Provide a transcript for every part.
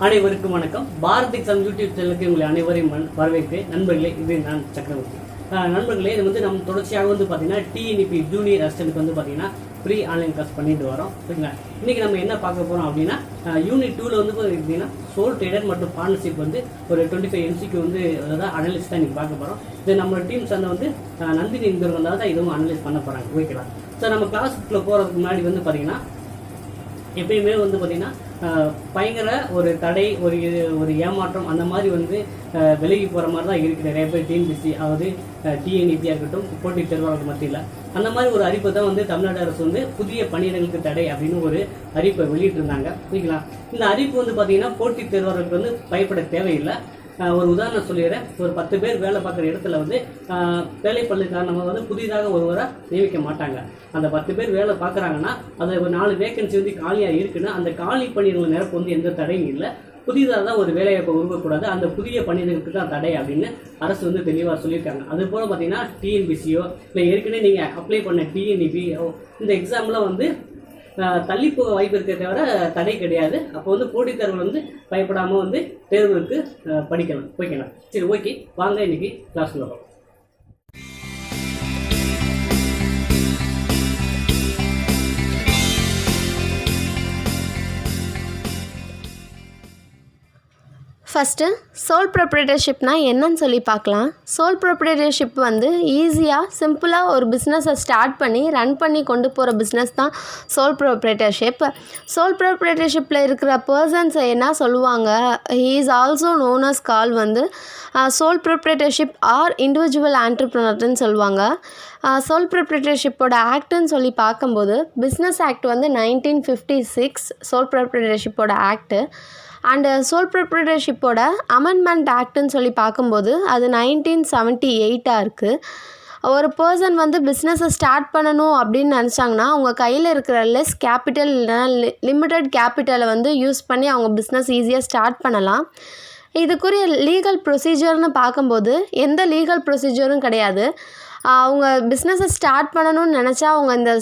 அனைவருக்கும் வணக்கம். Bharat exam YouTube சேனலுக்கு உங்களை அனைவரையும் வரவேற்கிறேன். நண்பர்களே, இது நான் சக்கரவர்த்தி. நண்பர்களே, இது வந்து நம்ம தொடர்ச்சியாக வந்து பார்த்தீங்கன்னா டிஎன்இபி ஜூனியர் அசிஸ்டன்ட்க்கு வந்து பார்த்தீங்கன்னா ஃப்ரீ ஆன்லைன் கிளாஸ் பண்ணிட்டு வரோம். சரிங்களா? இன்றைக்கி நம்ம என்ன பார்க்க போகிறோம் அப்படின்னா, யூனிட் 2ல் வந்து பார்த்தீங்கன்னா சோல் ட்ரேடர் மற்றும் பார்ட்னர்ஷிப் வந்து ஒரு 25 MCQ வந்து அதாவது அனலைஸ் தான் இன்றைக்கி பார்க்க போகிறோம். இது நம்ம டீம் சார்ந்த வந்து நந்தினி இந்தியர்கள் தான் இதுவும் அனலைஸ் பண்ண போகிறாங்க. ஓகேவா? ஸோ நம்ம கிளாஸுக்குள்ளே போகிறதுக்கு முன்னாடி வந்து பார்த்தீங்கன்னா எப்பயுமே வந்து பார்த்தீங்கன்னா பயங்கர ஒரு தடை ஒரு ஏமாற்றம் அந்த மாதிரி வந்து விலகி போகிற மாதிரி தான் இருக்குது நிறைய பேர் டிஎன்பிசி அதாவது டிஎன்இபியாக இருக்கட்டும் போட்டித் தேர்வாளர்கள் மத்தியில். அந்த மாதிரி ஒரு அறிப்பை தான் வந்து தமிழ்நாடு அரசு வந்து புதிய பணியிடங்களுக்கு தடை அப்படின்னு ஒரு அறிப்பை வெளியிட்டிருந்தாங்க. சரிங்களா? இந்த அறிப்பு வந்து பார்த்தீங்கன்னா போட்டித் தேர்வாளர்களுக்கு வந்து பயப்பட தேவையில்லை. ஒரு உதாரணம் சொல்லிடுறேன். ஒரு 10 பேர் வேலை பார்க்குற இடத்துல வந்து வேலைப்பள்ளு காரணமாக வந்து புதிதாக ஒருவரை நியமிக்க மாட்டாங்க. அந்த 10 பேர் வேலை பார்க்குறாங்கன்னா அதில் ஒரு 4 வேகன்சி வந்து காலியாக இருக்குன்னா அந்த காலி பணியிடங்கள் நிரப்பு வந்து எந்த தடையும் இல்லை. புதிதாக தான் ஒரு வேலைவாய்ப்பை உருவக்கூடாது, அந்த புதிய பணியிடங்களுக்கு தான் தடை அப்படின்னு அரசு வந்து தெளிவாக சொல்லியிருக்காங்க. அது போல் பார்த்தீங்கன்னா டிஎன்பிசியோ இல்லை ஏற்கனவே நீங்கள் அப்ளை பண்ண டிஎன்இபி இந்த எக்ஸாமில் வந்து தள்ளி போக வாய்ப்பு இருக்க தவிர தடை கிடையாது. அப்போ வந்து போட்டித் தேர்வுகள் வந்து பயப்படாமல் வந்து தேர்வுகளுக்கு போய்க்கலாம். சரி, ஓகே, வாங்க இன்னைக்கு கிளாஸ்க்குள்ள போகலாம். ஃபஸ்ட்டு சோல் ப்ரொப்ரைட்டர்ஷிப்னால் என்னன்னு சொல்லி பார்க்கலாம். சோல் ப்ரொப்ரைட்டர்ஷிப் வந்து ஈஸியாக சிம்பிளாக ஒரு பிஸ்னஸை ஸ்டார்ட் பண்ணி ரன் பண்ணி கொண்டு போகிற பிஸ்னஸ் தான் சோல் ப்ரொப்ரைட்டர்ஷிப். சோல் ப்ரொப்ரைட்டர்ஷிப்பில் இருக்கிற பர்சன்ஸை என்ன சொல்லுவாங்க, he is also known as call வந்து சோல் ப்ரொப்ரைட்டர்ஷிப் ஆர் இண்டிவிஜுவல் ஆண்டர்ப்ரனர்னு சொல்லுவாங்க. சோல் ப்ரொப்ரைட்டர்ஷிப்போட ஆக்டுன்னு சொல்லி பார்க்கும்போது பிஸ்னஸ் ஆக்ட் வந்து 1956 சோல் ப்ரொப்ரைட்டர்ஷிப்போட ஆக்டு. அண்டு சோல் ப்ரொப்ரைட்டர்ஷிப்போட அமெண்ட்மெண்ட் ஆக்டுன்னு சொல்லி பார்க்கும்போது அது 1978 இருக்குது. ஒரு பர்சன் வந்து பிஸ்னஸை ஸ்டார்ட் பண்ணணும் அப்படின்னு நினச்சாங்கன்னா அவங்க கையில் இருக்கிற லெஸ் கேபிட்டல் இல்லைனா லிமிட்டட் கேபிட்டலை வந்து யூஸ் பண்ணி அவங்க பிஸ்னஸ் ஈஸியாக ஸ்டார்ட் பண்ணலாம். இதுக்குரிய லீகல் ப்ரொசீஜர்னு பார்க்கும்போது எந்த லீகல் ப்ரொசீஜரும் கிடையாது. அவங்க பிஸ்னஸை ஸ்டார்ட் பண்ணணும்னு நினச்சா அவங்க இந்த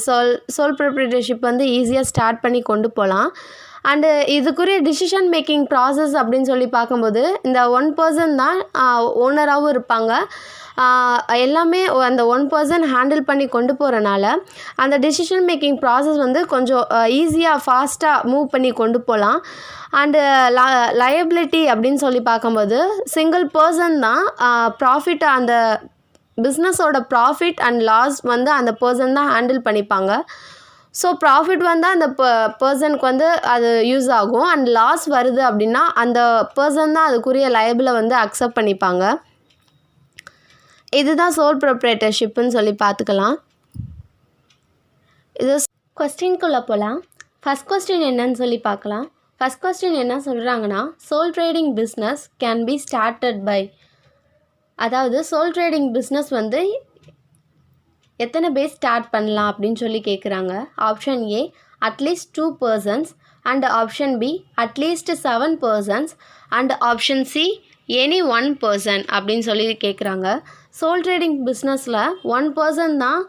சோல் ப்ரொப்ரைட்டர்ஷிப் வந்து ஈஸியாக ஸ்டார்ட் பண்ணி கொண்டு போகலாம். அண்டு இதுக்குரிய டிசிஷன் மேக்கிங் ப்ராசஸ் அப்படின்னு சொல்லி பார்க்கும்போது இந்த 1 பர்சன் தான் ஓனராகவும் இருப்பாங்க. எல்லாமே அந்த 1 பர்சன் ஹேண்டில் பண்ணி கொண்டு போகிறனால அந்த டிசிஷன் மேக்கிங் ப்ராசஸ் வந்து கொஞ்சம் ஈஸியாக ஃபாஸ்ட்டாக மூவ் பண்ணி கொண்டு போகலாம். அண்டு லயபிலிட்டி அப்படின்னு சொல்லி பார்க்கும்போது சிங்கிள் பர்சன் தான் ப்ராஃபிட், அந்த பிஸ்னஸோட ப்ராஃபிட் அண்ட் லாஸ் வந்து அந்த பர்சன் தான் ஹேண்டில் பண்ணிப்பாங்க. ஸோ ப்ராஃபிட் வந்தால் அந்த பர்சனுக்கு வந்து அது யூஸ் ஆகும், அண்ட் லாஸ் வருது அப்படின்னா அந்த பர்சன் தான் அதுக்குரிய லயபிளை வந்து அக்செப்ட் பண்ணிப்பாங்க. இதுதான் சோல் ப்ரொப்ரைட்டர்ஷிப்புன்னு சொல்லி பார்த்துக்கலாம். இது கொஸ்டின்குள்ளே போகலாம். ஃபஸ்ட் கொஸ்டின் என்னன்னு சொல்லி பார்க்கலாம். ஃபஸ்ட் கொஸ்டின் என்ன சொல்கிறாங்கன்னா, sole trading business can be started by, அதாவது சோல் ட்ரேடிங் பிஸ்னஸ் வந்து எத்தனை பேர் ஸ்டார்ட் பண்ணலாம் அப்படின்னு சொல்லி கேட்குறாங்க. Option A at least 2 persons and option B at least 7 persons and option C any 1 person அப்படின்னு சொல்லி கேட்குறாங்க. சோல் ட்ரேடிங் பிஸ்னஸில் 1 person தான்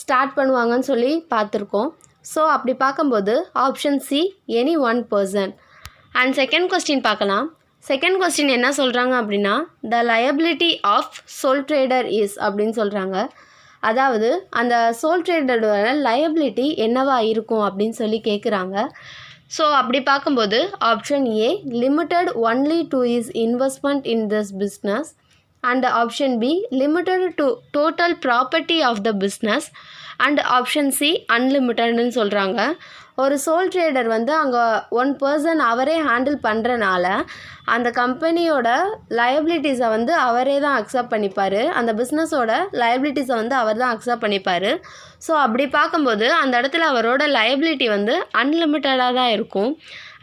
ஸ்டார்ட் பண்ணுவாங்கன்னு சொல்லி பார்த்துருக்கோம். ஸோ அப்படி பார்க்கும்போது option C any 1 person. And second question பார்க்கலாம். செகண்ட் கொஸ்டின் என்ன சொல்கிறாங்க அப்படின்னா, the liability of sole trader is அப்படின்னு சொல்கிறாங்க. அதாவது அந்த சோல் ட்ரேடரோட லயபிலிட்டி என்னவா இருக்கும் அப்படின்னு சொல்லி கேட்குறாங்க. ஸோ அப்படி பார்க்கும்போது option A limited only to is investment in this business and option B limited to total property of the business and option C அன்லிமிட்டட்னு சொல்கிறாங்க. ஒரு சோல் ட்ரேடர் வந்து அங்கே 1 பர்சன் அவரே ஹேண்டில் பண்ணுறனால அந்த கம்பெனியோட லயபிலிட்டிஸை வந்து அவரே தான் அக்செப்ட் பண்ணிப்பார், அந்த பிஸ்னஸோட லயபிலிட்டிஸை வந்து அவர் தான் அக்செப்ட் பண்ணிப்பார். ஸோ அப்படி பார்க்கும்போது அந்த இடத்துல அவரோட லயபிலிட்டி வந்து அன்லிமிட்டடாக தான் இருக்கும்.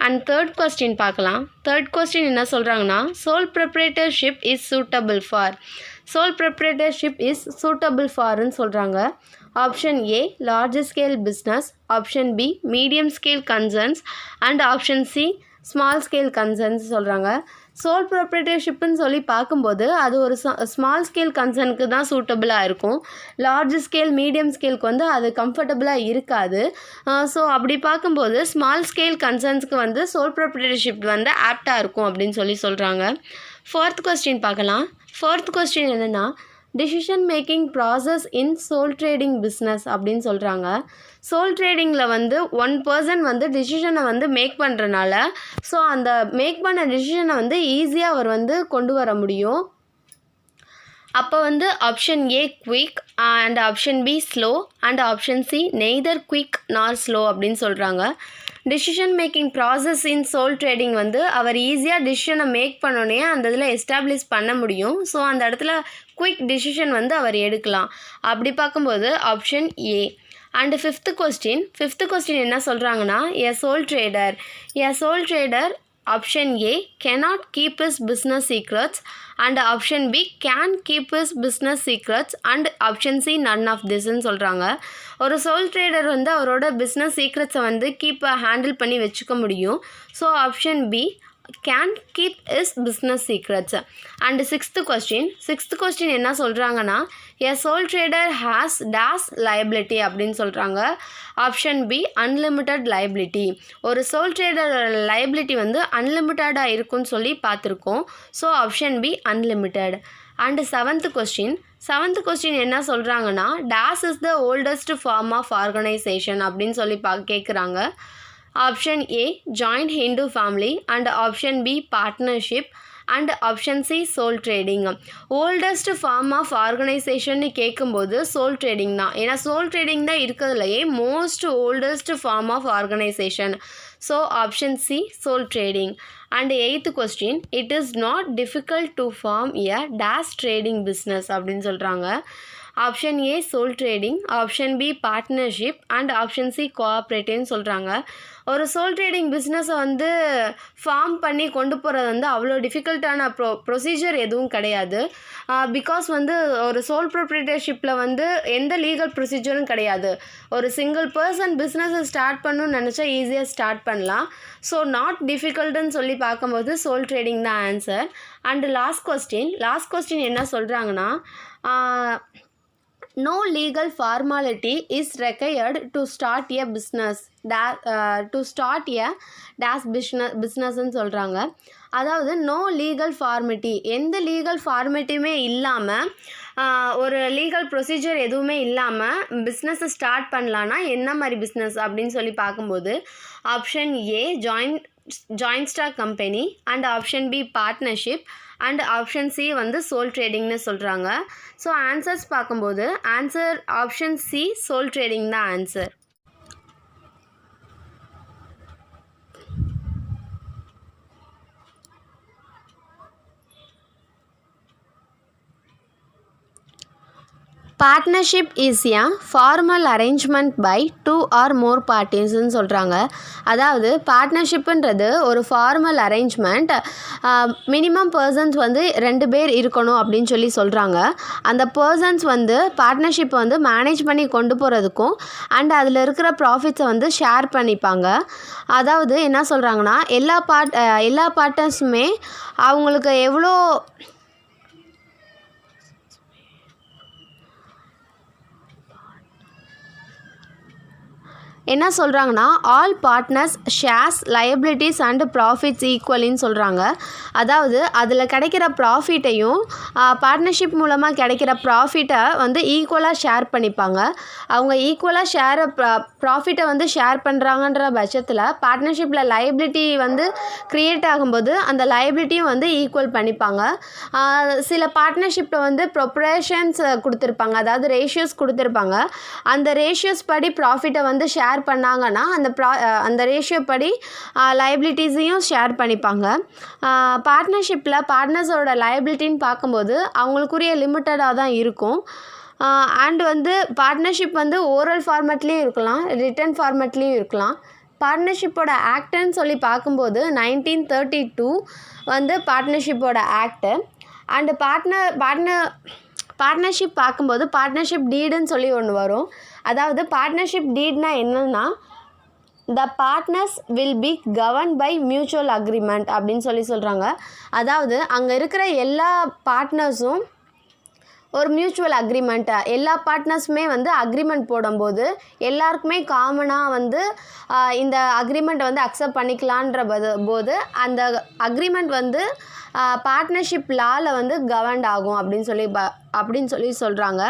அண்ட் தேர்ட் கொஸ்டின் பார்க்கலாம். தேர்ட் கொஸ்டின் என்ன சொல்கிறாங்கன்னா, sole proprietorship is suitable for, sole proprietorship is suitable ஃபார்னு சொல்கிறாங்க. Option A large scale business, option B medium scale concerns and option C small scale concerns சொல்கிறாங்க. சோல் ப்ரொப்ரைட்டர்ஷிப்னு சொல்லி பார்க்கும்போது அது ஒரு ஸ்மால் ஸ்கேல் கன்சர்னுக்கு தான் சூட்டபுளாக இருக்கும். லார்ஜ் ஸ்கேல் மீடியம் ஸ்கேலுக்கு வந்து அது கம்ஃபர்டபுளாக இருக்காது. ஸோ அப்படி பார்க்கும்போது ஸ்மால் ஸ்கேல் கன்சர்ன்ஸ்க்கு வந்து சோல் ப்ரொப்ரைட்டர்ஷிப் வந்து ஆப்டாக இருக்கும் அப்படின்னு சொல்கிறாங்க. 4th கொஸ்டின் பார்க்கலாம். 4th கொஸ்டின் என்னென்னா டிசிஷன் மேக்கிங் ப்ராசஸ் இன் சோல் ட்ரேடிங் பிஸ்னஸ் அப்படின்னு சொல்கிறாங்க. சோல் ட்ரேடிங்கில் வந்து ஒன் பர்சன் வந்து டிசிஷனை வந்து மேக் பண்ணுறனால ஸோ அந்த மேக் பண்ண டிசிஷனை வந்து ஈஸியாக அவர் வந்து கொண்டு வர முடியும். அப்போ வந்து option A quick and option B slow and option C neither quick நார் ஸ்லோ அப்படின்னு சொல்கிறாங்க. டிசிஷன் மேக்கிங் ப்ராசஸ் இன் சோல் ட்ரேடிங் வந்து அவர் ஈஸியாக டிசிஷனை மேக் பண்ணோன்னே அந்த இதில் எஸ்டாப்ளிஷ் பண்ண முடியும். ஸோ அந்த இடத்துல குயிக் டிசிஷன் வந்து அவர் எடுக்கலாம். அப்படி பார்க்கும்போது option A. And 5th question என்ன சொல்கிறாங்கன்னா a sole trader option A cannot keep his business secrets and option B can keep his business secrets and option C none of thisன்னு சொல்கிறாங்க. ஒரு சோல் ட்ரேடர் வந்து அவரோட பிஸ்னஸ் சீக்ரெட்ஸை வந்து handle பண்ணி வச்சுக்க முடியும். So option B can keep his business secrets. And 6th question என்ன சொல்கிறாங்கன்னா a sole trader has dash liability அப்படின்னு சொல்கிறாங்க. Option B unlimited liability. ஒரு சோல் ட்ரேடர் லைபிலிட்டி வந்து அன்லிமிட்டடாக இருக்குன்னு சொல்லி பார்த்துருக்கோம். So option B unlimited. And 7th question என்ன சொல்கிறாங்கன்னா dash is the oldest form of organization அப்படின்னு சொல்லி கேட்குறாங்க. Option A joint Hindu family and option B partnership and option C sole trading. Oldest form of ஆர்கனைசேஷன்னு கேட்கும்போது சோல் ட்ரேடிங் தான். ஏன்னா sole trading தான் இருக்கிறதுலையே most oldest form of organisation. So option C sole trading. And 8th question it is not difficult to form a dash trading business அப்படின்னு சொல்கிறாங்க. Option A sole trading, option B partnership and option C கோஆப்ரேட்டிவ்னு சொல்கிறாங்க. ஒரு soul trading பிஸ்னஸை வந்து form பண்ணி கொண்டு போகிறது வந்து அவ்வளோ டிஃபிகல்ட்டான ப்ரொசீஜர் எதுவும் கிடையாது. பிகாஸ் வந்து ஒரு சோல் ப்ரொப்ரைட்டர்ஷிப்பில் வந்து எந்த லீகல் ப்ரொசீஜரும் கிடையாது. ஒரு சிங்கிள் பர்சன் பிஸ்னஸை ஸ்டார்ட் பண்ணணும்னு நினச்சா ஈஸியாக ஸ்டார்ட் பண்ணலாம். ஸோ நாட் டிஃபிகல்ட்டுன்னு சொல்லி பார்க்கும்போது சோல் ட்ரேடிங் தான் ஆன்சர். அண்டு லாஸ்ட் கொஸ்டின் என்ன சொல்கிறாங்கன்னா no legal formality is required to start a business businessன்னு சொல்கிறாங்க. அதாவது நோ லீகல் ஃபார்மிட்டி, எந்த லீகல் ஃபார்மிட்டியுமே இல்லாமல் ஒரு லீகல் ப்ரொசீஜர் எதுவுமே இல்லாமல் பிஸ்னஸை ஸ்டார்ட் பண்ணலான்னா என்ன மாதிரி பிஸ்னஸ் அப்படின்னு சொல்லி பார்க்கும்போது option A joint stock company and option B partnership and option C வந்து சோல் ட்ரேடிங்னு சொல்கிறாங்க. ஸோ ஆன்சர்ஸ் பார்க்கும்போது answer option C sole trading தான் answer. Partnership is a formal arrangement by 2 or more பார்ட்டிஸ்ன்னு சொல்கிறாங்க. அதாவது பார்ட்னர்ஷிப்புன்றது ஒரு ஃபார்மல் அரேஞ்ச்மெண்ட், மினிமம் பர்சன்ஸ் வந்து 2 பேர் இருக்கணும் அப்படின்னு சொல்கிறாங்க. அந்த பர்சன்ஸ் வந்து பார்ட்னர்ஷிப்பை வந்து மேனேஜ் பண்ணி கொண்டு போகிறதுக்கும் அண்ட் அதில் இருக்கிற ப்ராஃபிட்ஸை வந்து ஷேர் பண்ணிப்பாங்க. அதாவது என்ன சொல்கிறாங்கன்னா எல்லா பார்ட்னர்ஸுமே அவங்களுக்கு எவ்வளோ என்ன சொல்கிறாங்கன்னா all partners shares liabilities and profits ஈக்குவலின்னு சொல்கிறாங்க. அதாவது அதில் கிடைக்கிற ப்ராஃபிட்டையும் பார்ட்னர்ஷிப் மூலமாக கிடைக்கிற ப்ராஃபிட்டை வந்து ஈக்குவலாக ஷேர் பண்ணிப்பாங்க. அவங்க ஈக்குவலாக ப்ராஃபிட்டை வந்து ஷேர் பண்ணுறாங்கன்ற பட்சத்தில் பார்ட்னர்ஷிப்பில் லைபிலிட்டி வந்து க்ரியேட் ஆகும்போது அந்த லைபிலிட்டியும் வந்து ஈக்குவல் பண்ணிப்பாங்க. சில பார்ட்னர்ஷிப்பில் வந்து ப்ரொப்ரேஷன்ஸ் கொடுத்துருப்பாங்க, அதாவது ரேஷியோஸ் கொடுத்துருப்பாங்க. அந்த ரேஷியோஸ் படி ப்ராஃபிட்டை வந்து ஷேர் பண்ணாங்கன்னா அந்த ரேஷியோ படி லைபிலிட்டிஸையும் ஷேர் பண்ணிப்பாங்க. பார்ட்னர்ஷிப்பில் பார்ட்னர்ஸோட லைபிலிட்டின்னு பார்க்கும்போது அவங்களுக்குரிய லிமிட்டடாக தான் இருக்கும். அண்ட் வந்து பார்ட்னர்ஷிப் வந்து ஓரல் ஃபார்மேட்லேயும் இருக்கலாம், ரிட்டன் ஃபார்மேட்லேயும் இருக்கலாம். பார்ட்னர்ஷிப்போட ஆக்டுன்னு சொல்லி பார்க்கும்போது 1932 வந்து பார்ட்னர்ஷிப்போட ஆக்டு. அண்டு பார்ட்னர்ஷிப் பார்க்கும்போது பார்ட்னர்ஷிப் டீடுன்னு சொல்லி ஒன்று வரும். அதாவது பார்ட்னர்ஷிப் டீட்னா என்னென்னா the partners will be govern by mutual agreement அப்படின்னு சொல்கிறாங்க. அதாவது அங்கே இருக்கிற எல்லா பார்ட்னர்ஸும் ஒரு மியூச்சுவல் அக்ரிமெண்ட்டை எல்லா பார்ட்னர்ஸுமே வந்து அக்ரிமெண்ட் போடும்போது எல்லாருக்குமே காமனாக வந்து இந்த அக்ரிமெண்ட்டை வந்து அக்செப்ட் பண்ணிக்கலான்ற போது அந்த அக்ரிமெண்ட் வந்து பார்ட்னர்ஷிப் லாவில் வந்து கவர்ன்ட் ஆகும் அப்படின்னு சொல்லி சொல்கிறாங்க.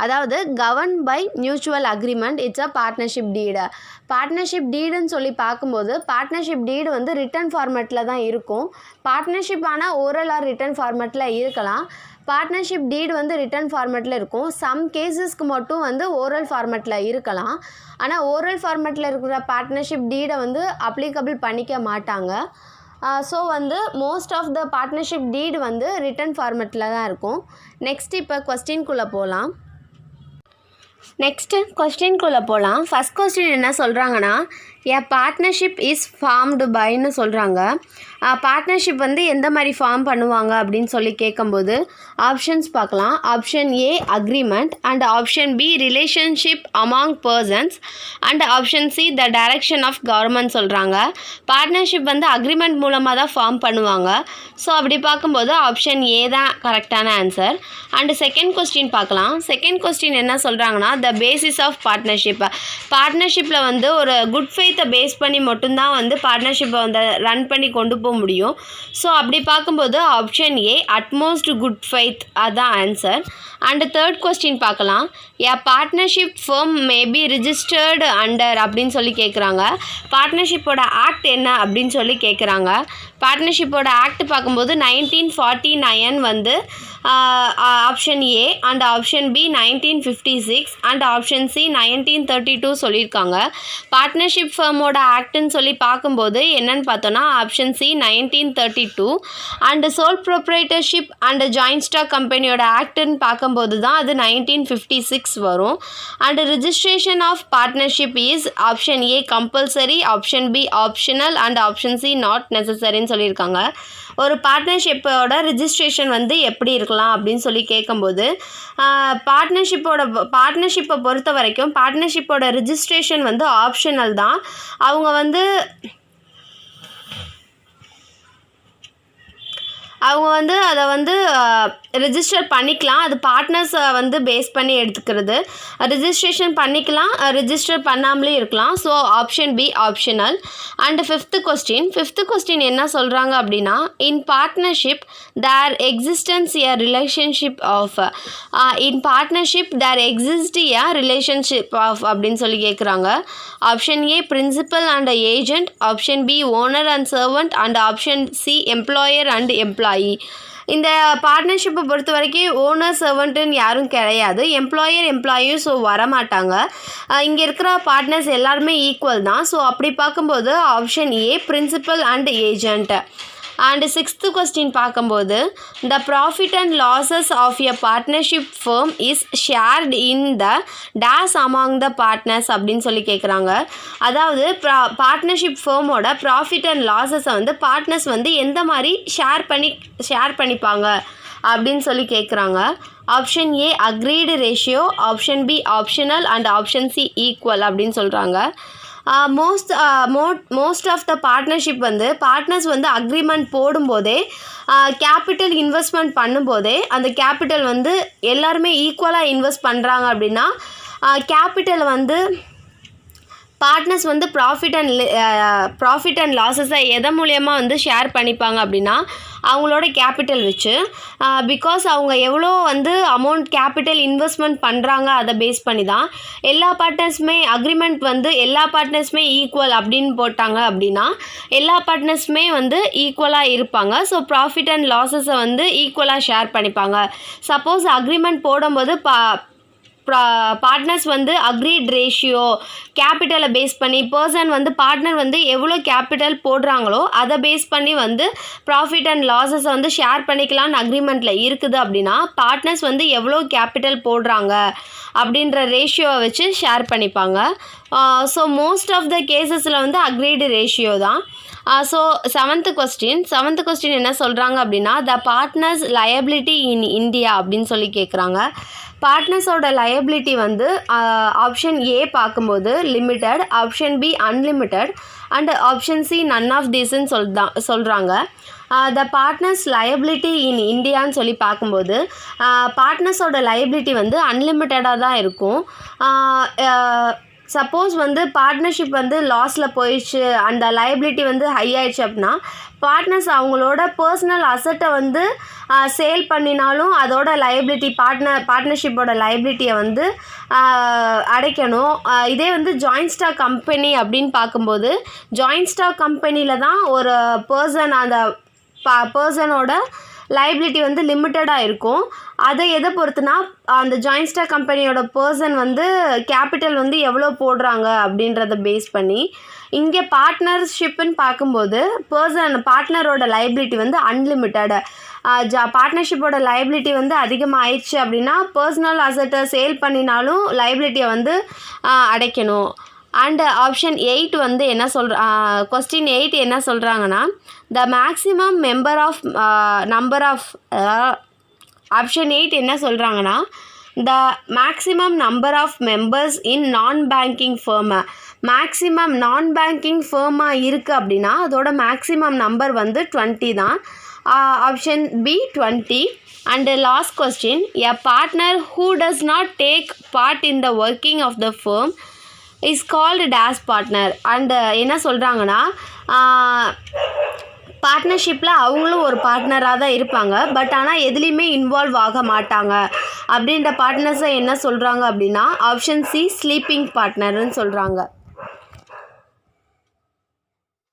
அதாவது govern by mutual agreement it's a partnership deed. Partnership டீடுன்னு சொல்லி பார்க்கும்போது பார்ட்னர்ஷிப் டீடு வந்து ரிட்டன் ஃபார்மேட்டில் தான் இருக்கும். பார்ட்னர்ஷிப் ஆனால் ஓரல் ஆர் ரிட்டன் ஃபார்மேட்டில் இருக்கலாம். பார்ட்னர்ஷிப் டீடு வந்து ரிட்டன் ஃபார்மேட்டில் இருக்கும். சம் கேஸஸ்க்கு மட்டும் வந்து ஓரல் ஃபார்மேட்டில் இருக்கலாம். ஆனால் ஓரல் ஃபார்மேட்டில் இருக்கிற பார்ட்னர்ஷிப் டீடை வந்து அப்ளிகபிள் பண்ணிக்க மாட்டாங்க. ஸோ வந்து most of the partnership deed வந்து ரிட்டன் ஃபார்மேட்டில் தான் இருக்கும். நெக்ஸ்ட் இப்போ கொஸ்டின்குள்ளே போகலாம். ஃபஸ்ட் கொஸ்டின் என்ன சொல்கிறாங்கன்னா, ஏ பார்ட்னர்ஷிப் இஸ் ஃபார்ம்டு பைன்னு சொல்கிறாங்க. பார்ட்னர்ஷிப் வந்து எந்த மாதிரி ஃபார்ம் பண்ணுவாங்க அப்படின்னு சொல்லி கேட்கும்போது ஆப்ஷன்ஸ் பார்க்கலாம். Option A agreement, and option B relationship among persons, and option C the direction of government சொல்கிறாங்க. பார்ட்னர்ஷிப் வந்து அக்ரிமெண்ட் மூலமாக தான் ஃபார்ம் பண்ணுவாங்க. ஸோ அப்படி பார்க்கும்போது ஆப்ஷன் ஏ தான் கரெக்டான ஆன்சர். அண்டு செகண்ட் கொஸ்டின் பார்க்கலாம். செகண்ட் கொஸ்டின் என்ன சொல்கிறாங்கன்னா, த பேசிஸ் ஆஃப் பார்ட்னர்ஷிப்பில் வந்து ஒரு குட் ஃபெய்த்தை பேஸ் பண்ணி மட்டும்தான் வந்து பார்ட்னர்ஷிப்பை வந்து ரன் பண்ணி கொண்டு போக முடியும். ஸோ அப்படி பார்க்கும்போது option A utmost good faith அதான் ஆன்சர். அண்டு தேர்ட் கொஸ்டின் பார்க்கலாம். A partnership firm maybe registered under அப்படின்னு சொல்லி கேட்குறாங்க. பார்ட்னர்ஷிப்போட ஆக்ட் என்ன அப்படின்னு சொல்லி கேட்குறாங்க. பார்ட்னர்ஷிப்போட ஆக்ட் பார்க்கும்போது 1949 வந்து option A, and option B 1956, and option C 1932 சொல்லியிருக்காங்க. பார்ட்னர்ஷிப் ஃபர்மோட ஆக்ட்னு சொல்லி பார்க்கும்போது என்னன்னு பார்த்தோன்னா option C 1932, and sole proprietorship and joint stock கம்பெனியோட ஆக்ட்னு பார்க்கும்போது தான் அது 1956 வரும். And registration of partnership is option A compulsory, option B optional, and option C not நெசசரின்னு சொல்லியிருக்காங்க. பார்ட்னர்ஷிப்போட ரிஜிஸ்ட்ரேஷன் வந்து எப்படி இருக்கலாம் அப்படின்னு சொல்லி கேட்கும்போது பார்ட்னர்ஷிப்பை பொறுத்த வரைக்கும் பார்ட்னர்ஷிப்போட ரிஜிஸ்ட்ரேஷன் வந்து ஆப்ஷனல் தான். அவங்க வந்து அதை வந்து ரிஜிஸ்டர் பண்ணிக்கலாம். அது பார்ட்னர்ஸை வந்து பேஸ் பண்ணி எடுத்துக்கிறது. ரிஜிஸ்ட்ரேஷன் பண்ணிக்கலாம், ரிஜிஸ்டர் பண்ணாமலே இருக்கலாம். So option B optional. And fifth question என்ன சொல்கிறாங்க அப்படின்னா, in partnership there existence a relationship of அப்படின்னு சொல்லி கேட்குறாங்க. Option A principal and agent, option B owner and servant, and option C employer and employee. இந்த பார்ட்னர்ஷிப்பை பொறுத்த வரைக்கும் ஓனர் சர்வெண்ட்டுன்னு யாரும் கிடையாது. எம்ப்ளாயும் ஸோ வரமாட்டாங்க. இங்கே இருக்கிற பார்ட்னர்ஸ் எல்லாருமே ஈக்குவல் தான். ஸோ அப்படி பார்க்கும்போது option A principal and agent. And sixth question பார்க்கும்போது the profit and losses of a partnership firm is shared in the days among the partners அப்படின்னு சொல்லி கேட்குறாங்க. அதாவது பார்ட்னர்ஷிப் ஃபர்மோட ப்ராஃபிட் அண்ட் லாஸஸை வந்து பார்ட்னர்ஸ் வந்து எந்த மாதிரி ஷேர் பண்ணிப்பாங்க அப்படின்னு சொல்லி கேட்குறாங்க. Option A agreed ratio, option B optional, and option C equal அப்படின்னு சொல்கிறாங்க. மோஸ்ட் ஆஃப் த பார்ட்னர்ஷிப் வந்து பார்ட்னர்ஸ் வந்து அக்ரிமெண்ட் போடும்போதே கேபிட்டல் இன்வெஸ்ட்மெண்ட் பண்ணும்போதே அந்த கேபிட்டல் வந்து எல்லாருமே ஈக்குவலாக இன்வெஸ்ட் பண்ணுறாங்க அப்படின்னா கேபிட்டல் வந்து பார்ட்னர்ஸ் வந்து ப்ராஃபிட் அண்ட் லாஸஸை எதை மூலயமா வந்து ஷேர் பண்ணிப்பாங்க அப்படின்னா அவங்களோட கேபிட்டல் வச்சு. பிகாஸ் அவங்க எவ்வளோ வந்து அமௌண்ட் கேபிட்டல் இன்வெஸ்ட்மெண்ட் பண்ணுறாங்க அதை பேஸ் பண்ணி தான் எல்லா பார்ட்னர்ஸுமே அக்ரிமெண்ட் வந்து எல்லா பார்ட்னர்ஸுமே ஈக்குவல் அப்படின்னு போட்டாங்க அப்படின்னா எல்லா பார்ட்னர்ஸுமே வந்து ஈக்குவலாக இருப்பாங்க. ஸோ ப்ராஃபிட் அண்ட் லாஸஸை வந்து ஈக்குவலாக ஷேர் பண்ணிப்பாங்க. சப்போஸ் அக்ரிமெண்ட் போடும்போது பார்ட்னர்ஸ் வந்து அக்ரீட் ரேஷியோ கேபிட்டலை பேஸ் பண்ணி பார்ட்னர் வந்து எவ்வளோ கேபிட்டல் போடுறாங்களோ அதை பேஸ் பண்ணி வந்து ப்ராஃபிட் அண்ட் லாஸஸை வந்து ஷேர் பண்ணிக்கலான்னு அக்ரிமெண்ட்டில் இருக்குது அப்படின்னா பார்ட்னர்ஸ் வந்து எவ்வளோ கேபிட்டல் போடுறாங்க அப்படின்ற ரேஷியோவை வச்சு ஷேர் பண்ணிப்பாங்க. ஸோ மோஸ்ட் ஆஃப் த கேசஸில் வந்து அக்ரீடு ரேஷியோ தான். ஸோ செவன்த்து கொஸ்டின் என்ன சொல்கிறாங்க அப்படின்னா the partners liability in India அப்படின்னு சொல்லி கேட்குறாங்க. பார்ட்னர்ஸோட லயபிலிட்டி வந்து ஆப்ஷன் ஏ பார்க்கும்போது limited, option B unlimited and option C none of தீஸ்ன்னு சொல்கிறாங்க. த பார்ட்னர்ஸ் லயபிலிட்டி இன் இந்தியான்னு சொல்லி பார்க்கும்போது பார்ட்னர்ஸோட லயபிலிட்டி வந்து அன்லிமிட்டடாக தான் இருக்கும். சப்போஸ் வந்து பார்ட்னர்ஷிப் வந்து லாஸில் போயிடுச்சு, அந்த லயபிலிட்டி வந்து ஹை ஆயிடுச்சு அப்படின்னா பார்ட்னர்ஸ் அவங்களோட பர்சனல் அசட்டை வந்து சேல் பண்ணினாலும் அதோட லயபிலிட்டி பார்ட்னர்ஷிப்போட லயபிலிட்டியை வந்து அடைக்கணும். இதே வந்து ஜாயின்ட் ஸ்டாக் கம்பெனி அப்படின்னு பார்க்கும்போது ஜாயின்ட் ஸ்டாக் கம்பெனியில் தான் ஒரு பர்சன் அந்த பர்சனோட லைபிலிட்டி வந்து லிமிட்டடாக இருக்கும். அதை எதை பொறுத்துனா அந்த ஜாயின்ட் ஸ்டாக் கம்பெனியோட பர்சன் வந்து கேபிட்டல் வந்து எவ்வளோ போடுறாங்க அப்படின்றத பேஸ் பண்ணி. இங்கே பார்ட்னர்ஷிப்புன்னு பார்க்கும்போது பார்ட்னரோட லைபிலிட்டி வந்து அன்லிமிட்டடு. பார்ட்னர்ஷிப்போட லைபிலிட்டி வந்து அதிகமாக ஆயிடுச்சு அப்படின்னா பர்சனல் அசட்டை சேல் பண்ணினாலும் லைபிலிட்டியை வந்து அடைக்கணும். அண்டு ஆப்ஷன் 8 வந்து என்ன கொஸ்டின் 8 என்ன சொல்கிறாங்கன்னா the maximum number of option 8 என்ன சொல்கிறாங்கன்னா the maximum number of members in non banking ஃபேர்மை. மேக்ஸிமம் நான் பேங்கிங் ஃபேர்மாக இருக்குது அப்படின்னா அதோட மேக்ஸிமம் நம்பர் வந்து 20 தான். Option B 20. And last question a partner who does not take part in the working of the firm is called dash partner. And என்ன சொல்கிறாங்கன்னா பார்ட்னர்ஷிப்பில் அவங்களும் ஒரு பார்ட்னராக தான் இருப்பாங்க, பட் ஆனால் எதுலேயுமே இன்வால்வ் ஆக மாட்டாங்க. அப்படின்ற பார்ட்னர்ஸை என்ன சொல்கிறாங்க அப்படின்னா ஆப்ஷன் சி ஸ்லீப்பிங் பார்ட்னர்னு சொல்கிறாங்க.